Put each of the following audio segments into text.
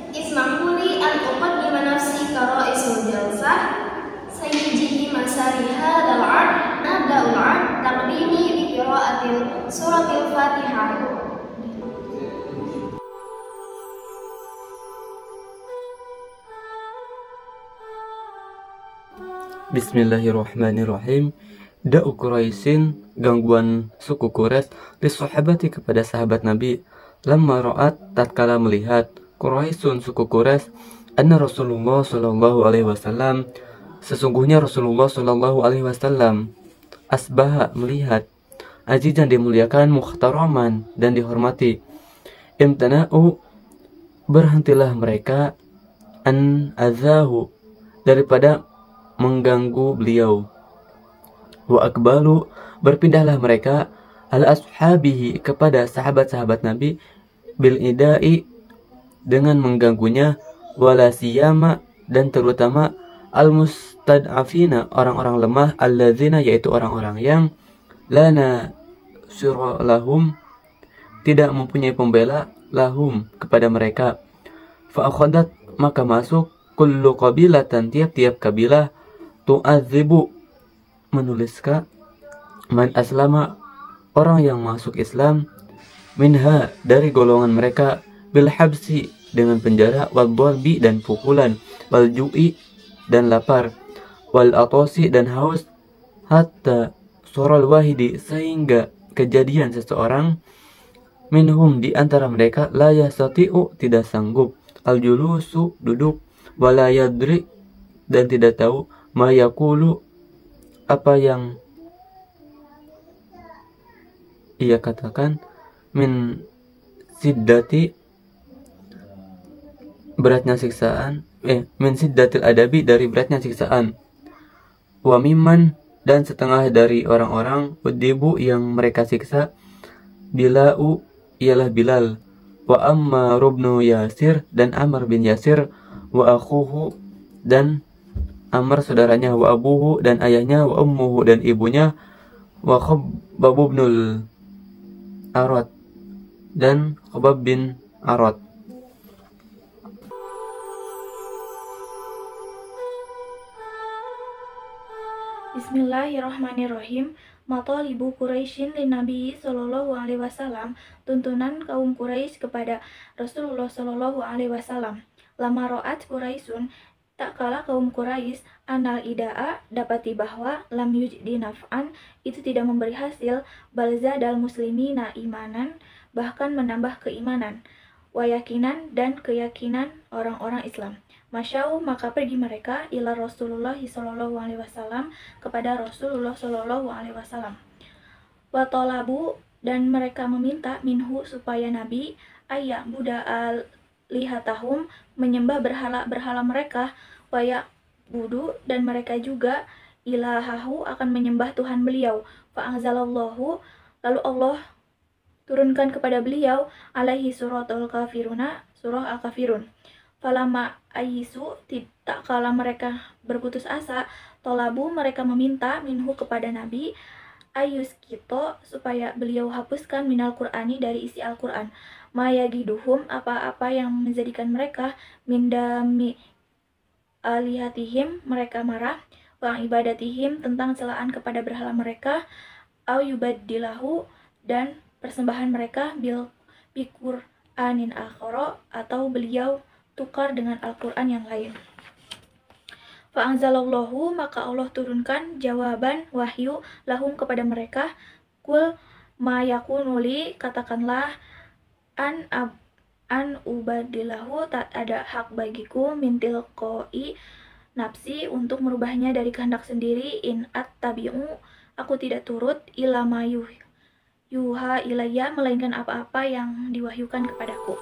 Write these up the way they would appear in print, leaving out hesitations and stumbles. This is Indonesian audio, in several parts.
Ismahuli an uqaddima nafsi kara'isul jalsah sayyijihi masari hadal ard nabda'ul ard taqdimi bi qira'atil suratil Fatihah. Bismillahirrahmanirrahim. Da'u Quraisyin, gangguan suku Quraisy, lisahabati kepada sahabat Nabi. Lamma ra'at, tatkala melihat, Quraisyun suku Quraisy, anna Rasulullah sallallahu alaihi wasallam, sesungguhnya Rasulullah sallallahu alaihi wasallam, asbaha melihat, azizan dimuliakan, muhtaraman dan dihormati. Imtana'u, berhentilah mereka, an azahu, daripada mengganggu beliau. Wa akbalu, berpindahlah mereka, al ashabihi, kepada sahabat-sahabat Nabi, bil idai, dengan mengganggunya, wala siyama, dan terutama al mustad'afina, orang-orang lemah, alladzina, yaitu orang-orang yang lana syura lahum, tidak mempunyai pembela, lahum, kepada mereka. Fa akhadat, maka masuk, kullu qabilatan, tiap-tiap kabilah, tu'adzibu, menuliskan, man aslama, orang yang masuk Islam, minha, dari golongan mereka, bil habsi, dengan penjara, wal dharbi, dan pukulan, wal ju'i, dan lapar, wal atosi, dan haus, hatta sural wahidi, sehingga kejadian seseorang, minhum, di antara mereka, la yastati'u, tidak sanggup, al julusu, duduk, wala yadri, dan tidak tahu, ma yaqulu, apa yang ia katakan, min siddati, beratnya siksaan, min siddatil adabi, dari beratnya siksaan, wa mimman, dan setengah dari orang-orang, udibu, yang mereka siksa, bila'u, ialah Bilal, wa Ammar ibnu Yasir, dan Ammar bin Yasir, wa akhuhu, dan Ammar saudaranya, wa abuhu, dan ayahnya, wa ummuhu, dan ibunya, wa Khabbab ibnul Arad, dan Khabbab bin Arad. Bismillahirrahmanirrahim. Matalibu Quraisyin lin Nabi sallallahu alaihi wasallam, tuntunan kaum Quraisy kepada Rasulullah sallallahu alaihi wasallam. Lama ro'at Quraisyun, tak kala kaum Quraisy, anal ida'a, dapati bahwa lam yujdi naf'an, itu tidak memberi hasil, balza dal muslimina imanan, bahkan menambah keimanan, wayakinan, dan keyakinan orang-orang Islam. Masyau, maka pergi mereka ila Rasulullah sallallahu alaihi wasallam, kepada Rasulullah sallallahu alaihi wasallam. Wa talabu, dan mereka meminta, minhu, supaya Nabi, ayya buda al lihatahum, menyembah berhala-berhala mereka, waya budu, dan mereka juga ilahahu, akan menyembah Tuhan beliau. Fa'anzalallahu, lalu Allah turunkan kepada beliau, alaihi suratul kafiruna, surah al-kafirun. Falama ayisu, tak kala mereka berputus asa, tolabu, mereka meminta, minhu, kepada Nabi, ayus kito, supaya beliau hapuskan minal Qur'ani, dari isi Al-Quran, mayagiduhum, apa-apa yang menjadikan mereka, mindami alihatihim, mereka marah, wa ibadatihim, tentang celaan kepada berhala mereka, au yubaddilahu, dan persembahan mereka, bil bikur anin akhara, atau beliau tukar dengan Al-Quran yang lain. Fa'anzalallahu, maka Allah turunkan jawaban wahyu lahum, kepada mereka, kul ma yakunuli, katakanlah, an ubadilahu, tak ada hak bagiku, mintil koi nafsi, untuk merubahnya dari kehendak sendiri, in at-tabi'u, aku tidak turut, ilama yuha ilayya, melainkan apa-apa yang diwahyukan kepadaku.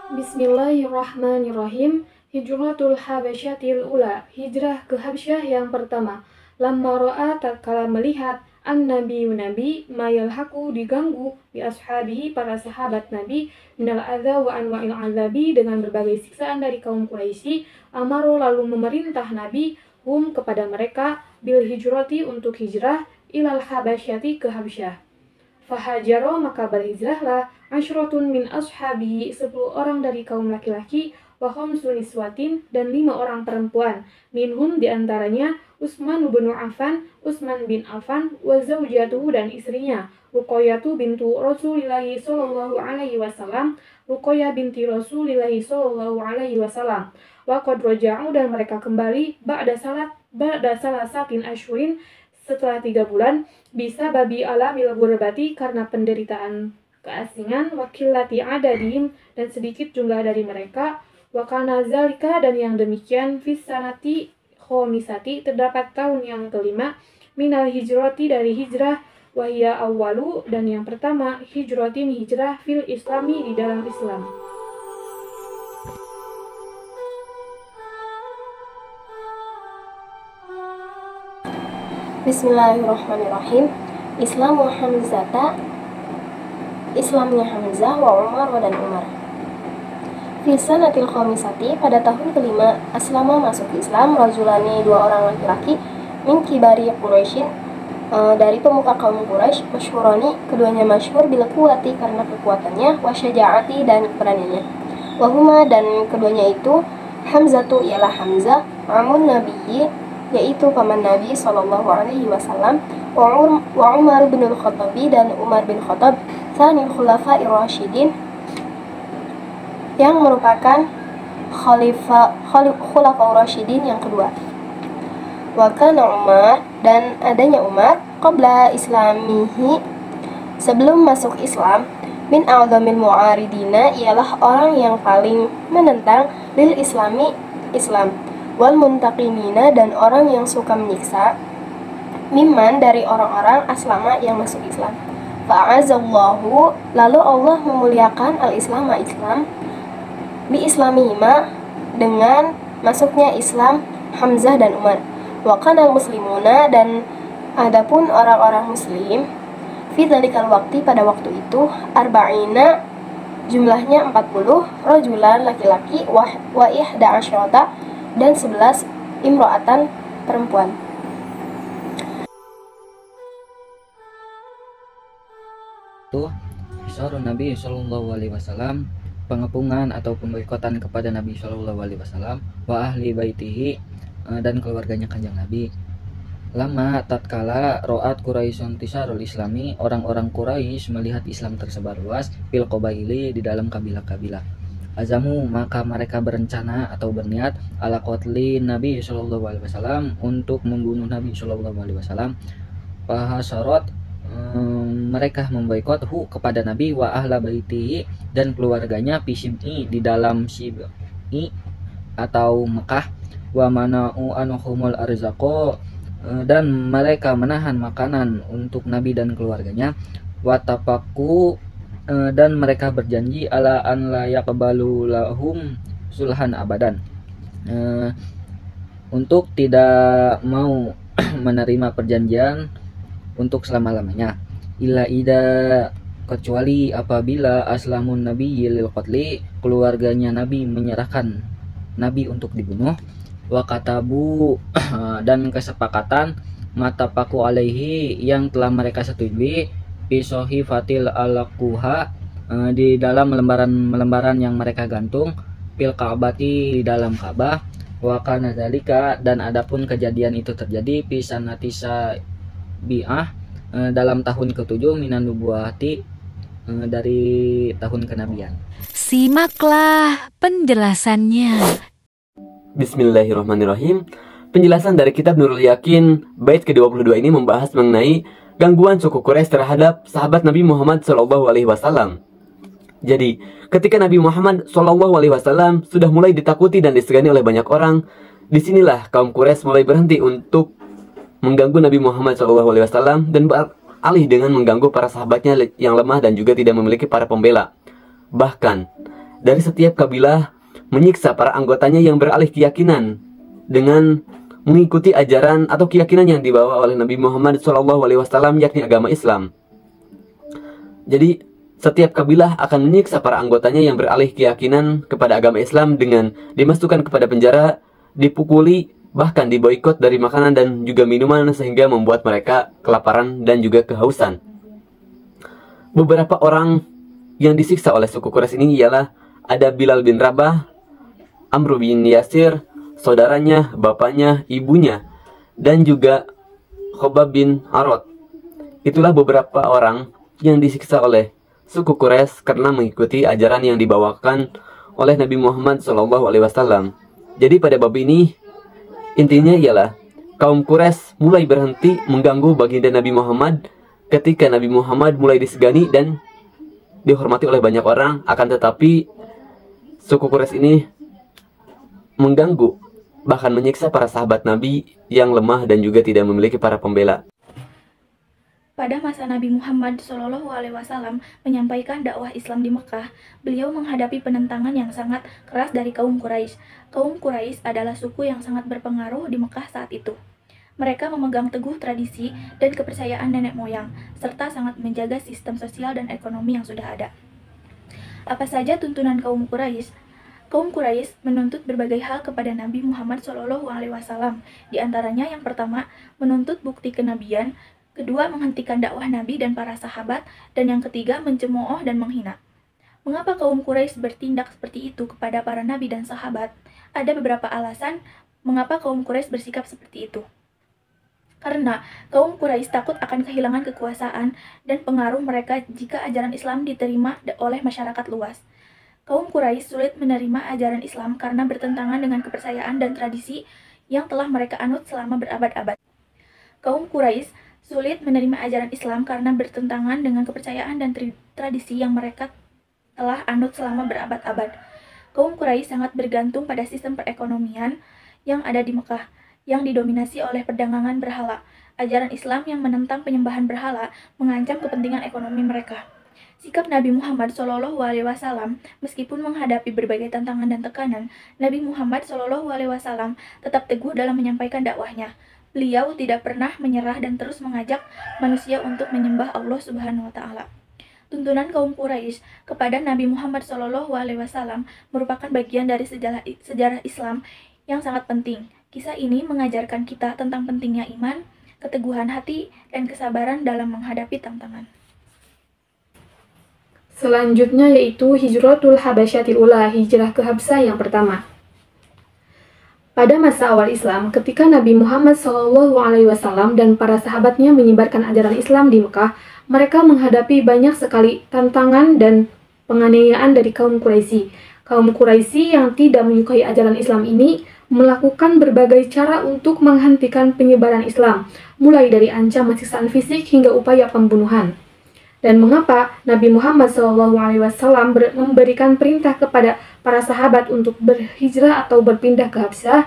Bismillahirrahmanirrahim. Hijratul Habasyatil Ula, hijrah ke Habsyah yang pertama. Lamma ra'a, tatkala melihat, an-nabiyu nabi, mayalhaku, diganggu, bi ashabihi, para sahabat Nabi, minal adza wa anwa'il azabi, dengan berbagai siksaan dari kaum Quraisy, amaro, lalu memerintah Nabi, hum, kepada mereka, bil hijrati, untuk hijrah, ilal Habasyati ke Habsyah. Fahajaro maka berhijrahlah asyratun min ashabihi 10 orang dari kaum laki-laki wa khamsun niswatin dan 5 orang perempuan. Minhum diantaranya Utsman bin Affan, Utsman bin Affan wa zaujatuhu dan istrinya Ruqayyah bintu Rasulillahi sallallahu alaihi wasallam, Ruqayyah binti Rasulillahi sallallahu alaihi wasallam. Wa qad raja'u dan mereka kembali ba'da salasatin asyurin setelah 3 bulan bisa babi alamil gurbati karena penderitaan keasingan wakilati adadihim dan sedikit jumlah dari mereka wakana zalika dan yang demikian fis sanati khomisati terdapat tahun yang kelima minal hijrati dari hijrah wahia awalu dan yang pertama hijratin hijrah fil islami di dalam Islam. Bismillahirrahmanirrahim. Islamnya Hamzah wa Umar dan Umar. Fi sanatil khamisati pada tahun kelima aslama masuk Islam rajulani 2 orang laki-laki min kibari Quraisyin dari pemuka kaum Quraisy masyhurani keduanya masyhur bil quwwati karena kekuatannya wa syaja'ati dan keberaniannya. Wahuma dan keduanya itu Hamzatu ialah Hamzah amun nabiyyi yaitu paman Nabi sallallahu alaihi wasallam wa Umar bin Khattab dan Umar bin Khattab tsanil khulafa'ir rasyidin yang merupakan khulafa rasyidin yang kedua. Wa kana Umar dan adanya Umar qabla islamihi sebelum masuk Islam min a'zamil mu'aridina ialah orang yang paling menentang lil islami Islam wal muntaqimina dan orang yang suka menyiksa mimman dari orang-orang aslama yang masuk Islam. Fa'azallahu lalu Allah memuliakan al-islama Islam bi islamihima dengan masuknya Islam Hamzah dan Umar. Wa kana muslimuna dan adapun orang-orang muslim fi dzalikal waqti pada waktu itu arba'ina jumlahnya 40 rajulan laki-laki wa ihda asyarata dan 11 imro'atan perempuan. Itu Isarun Nabi Sallallahu Alaihi Wasallam, pengepungan atau pemboikotan kepada Nabi Sallallahu Alaihi Wasallam wa ahli baitihi dan keluarganya kanjeng Nabi. Lama tatkala ro'at Quraisyun tisarul islami, orang-orang Quraisy melihat Islam tersebar luas fil qabaili di dalam kabilah-kabilah. Azamu maka mereka berencana atau berniat ala qatli Nabi Sallallahu Alaihi Wasallam untuk membunuh Nabi Sallallahu Alaihi Wasallam. Fahasyarat mereka memboikot kepada Nabi wa ahla baitihi dan keluarganya Pisib'i di dalam Sib'i atau Mekah wa mana'u anhumul arzaqo dan mereka menahan makanan untuk Nabi dan keluarganya wa tapaku dan mereka berjanji ala an la yaqbalu lahum sulhan abadan untuk tidak mau menerima perjanjian untuk selama-lamanya illa ida kecuali apabila aslamun nabi lil qatli keluarganya Nabi menyerahkan Nabi untuk dibunuh wa katabu dan kesepakatan matapaku alaihi yang telah mereka setujui bisohi fatil alakuha di dalam lembaran yang mereka gantung fil Ka'bati di dalam Ka'bah wa kana dzalika dan adapun kejadian itu terjadi fi sanatisa bi'ah dalam tahun ke-7 minan nubuwati dari tahun kenabian. Simaklah penjelasannya. Bismillahirrahmanirrahim. Penjelasan dari kitab Nurul Yakin bait ke-22 ini membahas mengenai gangguan suku Quraisy terhadap sahabat Nabi Muhammad SAW. Jadi, ketika Nabi Muhammad SAW sudah mulai ditakuti dan disegani oleh banyak orang, disinilah kaum Quraisy mulai berhenti untuk mengganggu Nabi Muhammad SAW dan beralih dengan mengganggu para sahabatnya yang lemah dan juga tidak memiliki para pembela. Bahkan, dari setiap kabilah menyiksa para anggotanya yang beralih keyakinan dengan mengikuti ajaran atau keyakinan yang dibawa oleh Nabi Muhammad SAW, yakni agama Islam. Jadi, setiap kabilah akan menyiksa para anggotanya yang beralih keyakinan kepada agama Islam dengan dimasukkan kepada penjara, dipukuli, bahkan diboikot dari makanan dan juga minuman sehingga membuat mereka kelaparan dan juga kehausan. Beberapa orang yang disiksa oleh suku Quraisy ini ialah ada Bilal bin Rabah, Amr bin Yasir, saudaranya, bapaknya, ibunya, dan juga Khobab bin Arad. Itulah beberapa orang yang disiksa oleh suku Quraisy karena mengikuti ajaran yang dibawakan oleh Nabi Muhammad SAW. Jadi pada bab ini intinya ialah kaum Quraisy mulai berhenti mengganggu baginda Nabi Muhammad ketika Nabi Muhammad mulai disegani dan dihormati oleh banyak orang, akan tetapi suku Quraisy ini mengganggu, bahkan menyiksa para sahabat Nabi yang lemah dan juga tidak memiliki para pembela. Pada masa Nabi Muhammad SAW menyampaikan dakwah Islam di Mekah, beliau menghadapi penentangan yang sangat keras dari kaum Quraisy. Kaum Quraisy adalah suku yang sangat berpengaruh di Mekah saat itu. Mereka memegang teguh tradisi dan kepercayaan nenek moyang, serta sangat menjaga sistem sosial dan ekonomi yang sudah ada. Apa saja tuntunan kaum Quraisy? Kaum Quraisy menuntut berbagai hal kepada Nabi Muhammad SAW. Di antaranya yang pertama, menuntut bukti kenabian, kedua, menghentikan dakwah Nabi dan para sahabat, dan yang ketiga, mencemooh dan menghina. Mengapa kaum Quraisy bertindak seperti itu kepada para nabi dan sahabat? Ada beberapa alasan mengapa kaum Quraisy bersikap seperti itu. Karena kaum Quraisy takut akan kehilangan kekuasaan dan pengaruh mereka jika ajaran Islam diterima oleh masyarakat luas. Kaum Quraisy sulit menerima ajaran Islam karena bertentangan dengan kepercayaan dan tradisi yang telah mereka anut selama berabad-abad. Kaum Quraisy sulit menerima ajaran Islam karena bertentangan dengan kepercayaan dan tradisi yang mereka telah anut selama berabad-abad. Kaum Quraisy sangat bergantung pada sistem perekonomian yang ada di Mekah, yang didominasi oleh perdagangan berhala. Ajaran Islam yang menentang penyembahan berhala mengancam kepentingan ekonomi mereka. Sikap Nabi Muhammad SAW, meskipun menghadapi berbagai tantangan dan tekanan, Nabi Muhammad SAW tetap teguh dalam menyampaikan dakwahnya. Beliau tidak pernah menyerah dan terus mengajak manusia untuk menyembah Allah Subhanahu wa Ta'ala. Tuntunan kaum Quraisy kepada Nabi Muhammad SAW merupakan bagian dari sejarah Islam yang sangat penting. Kisah ini mengajarkan kita tentang pentingnya iman, keteguhan hati, dan kesabaran dalam menghadapi tantangan. Selanjutnya yaitu Hijratul Habasyatil Ula, hijrah ke Habsah yang pertama. Pada masa awal Islam, ketika Nabi Muhammad SAW dan para sahabatnya menyebarkan ajaran Islam di Mekah, mereka menghadapi banyak sekali tantangan dan penganiayaan dari kaum Quraisy. Kaum Quraisy yang tidak menyukai ajaran Islam ini melakukan berbagai cara untuk menghentikan penyebaran Islam, mulai dari ancaman siksaan fisik hingga upaya pembunuhan. Dan mengapa Nabi Muhammad SAW memberikan perintah kepada para sahabat untuk berhijrah atau berpindah ke Habsyah?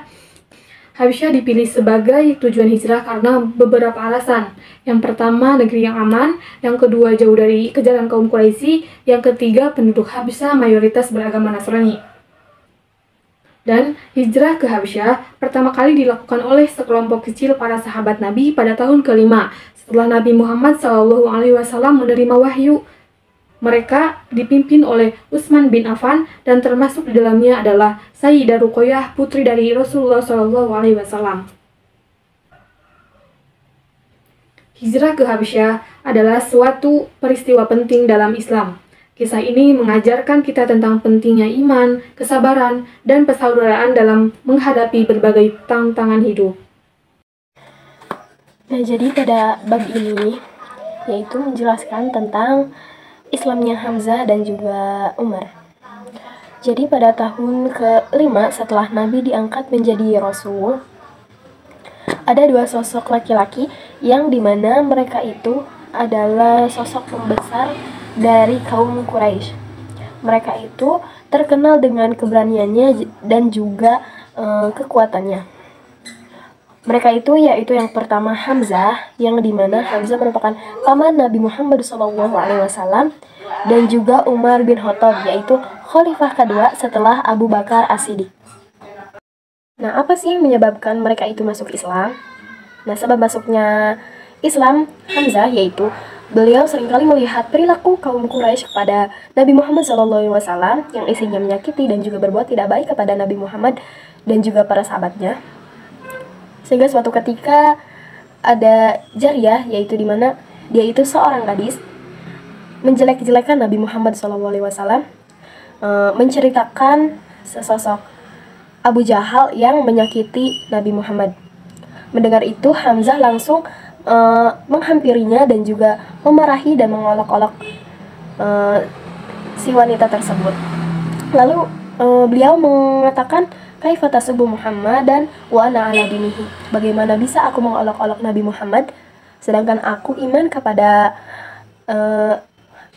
Habsyah dipilih sebagai tujuan hijrah karena beberapa alasan. Yang pertama, negeri yang aman. Yang kedua, jauh dari kejaran kaum Quraisy. Yang ketiga, penduduk Habsyah mayoritas beragama Nasrani. Dan hijrah ke Habsyah pertama kali dilakukan oleh sekelompok kecil para sahabat Nabi pada tahun ke-5 setelah Nabi Muhammad SAW menerima wahyu. Mereka dipimpin oleh Utsman bin Affan dan termasuk di dalamnya adalah Sayyidah Ruqayyah, putri dari Rasulullah SAW. Hijrah ke Habsyah adalah suatu peristiwa penting dalam Islam. Kisah ini mengajarkan kita tentang pentingnya iman, kesabaran, dan persaudaraan dalam menghadapi berbagai tantangan hidup. Nah, jadi pada bab ini yaitu menjelaskan tentang Islamnya Hamzah dan juga Umar. Jadi pada tahun ke-5 setelah Nabi diangkat menjadi Rasul, ada dua sosok laki-laki yang dimana mereka itu adalah sosok pembesar dari kaum Quraisy. Mereka itu terkenal dengan keberaniannya dan juga kekuatannya. Mereka itu yaitu yang pertama Hamzah, yang dimana Hamzah merupakan paman Nabi Muhammad SAW, dan juga Umar bin Khattab, yaitu khalifah kedua setelah Abu Bakar As-Siddiq. Nah, apa sih yang menyebabkan mereka itu masuk Islam? Nah, sebab masuknya Islam Hamzah yaitu beliau seringkali melihat perilaku kaum Quraisy kepada Nabi Muhammad SAW yang isinya menyakiti dan juga berbuat tidak baik kepada Nabi Muhammad dan juga para sahabatnya. Sehingga suatu ketika ada Jariyah, yaitu dimana dia itu seorang gadis, menjelek-jelekan Nabi Muhammad SAW, menceritakan sesosok Abu Jahal yang menyakiti Nabi Muhammad. Mendengar itu, Hamzah langsung menghampirinya dan juga memarahi dan mengolok-olok si wanita tersebut. Lalu beliau mengatakan, kaifa tasubbu Muhammadan wa ana ala dinihi. Bagaimana bisa aku mengolok-olok Nabi Muhammad sedangkan aku iman kepada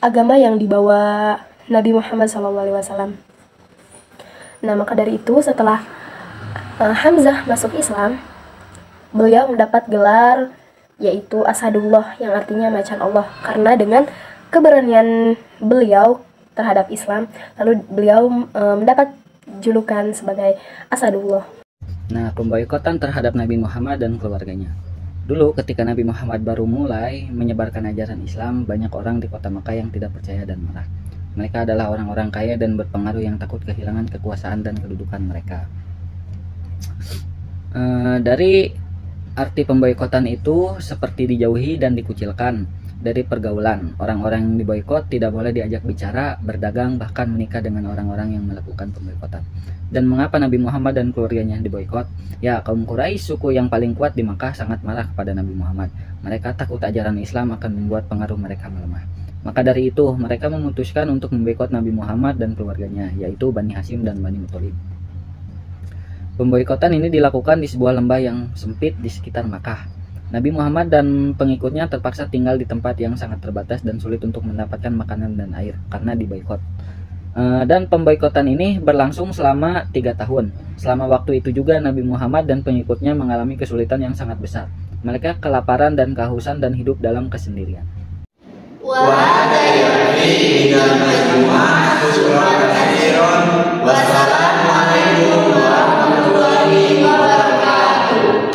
agama yang dibawa Nabi Muhammad SAW. Nah, maka dari itu setelah Hamzah masuk Islam, beliau mendapat gelar yaitu Asadullah, yang artinya macan Allah, karena dengan keberanian beliau terhadap Islam, lalu beliau mendapat julukan sebagai Asadullah. Nah, pemboikotan terhadap Nabi Muhammad dan keluarganya. Dulu ketika Nabi Muhammad baru mulai menyebarkan ajaran Islam, banyak orang di kota Makkah yang tidak percaya dan marah. Mereka adalah orang-orang kaya dan berpengaruh yang takut kehilangan kekuasaan dan kedudukan mereka. Dari arti pemboikotan itu seperti dijauhi dan dikucilkan dari pergaulan. Orang-orang yang diboikot tidak boleh diajak bicara, berdagang, bahkan menikah dengan orang-orang yang melakukan pemboikotan. Dan mengapa Nabi Muhammad dan keluarganya diboikot? Ya, kaum Quraisy, suku yang paling kuat di Makkah, sangat marah kepada Nabi Muhammad. Mereka takut ajaran Islam akan membuat pengaruh mereka melemah. Maka dari itu, mereka memutuskan untuk memboikot Nabi Muhammad dan keluarganya, yaitu Bani Hashim dan Bani Muthalib. Pemboikotan ini dilakukan di sebuah lembah yang sempit di sekitar Makkah. Nabi Muhammad dan pengikutnya terpaksa tinggal di tempat yang sangat terbatas dan sulit untuk mendapatkan makanan dan air karena diboikot. Dan pemboikotan ini berlangsung selama 3 tahun. Selama waktu itu juga Nabi Muhammad dan pengikutnya mengalami kesulitan yang sangat besar. Mereka kelaparan dan kehausan dan hidup dalam kesendirian. Wassalamualaikum warahmatullahi wabarakatuh.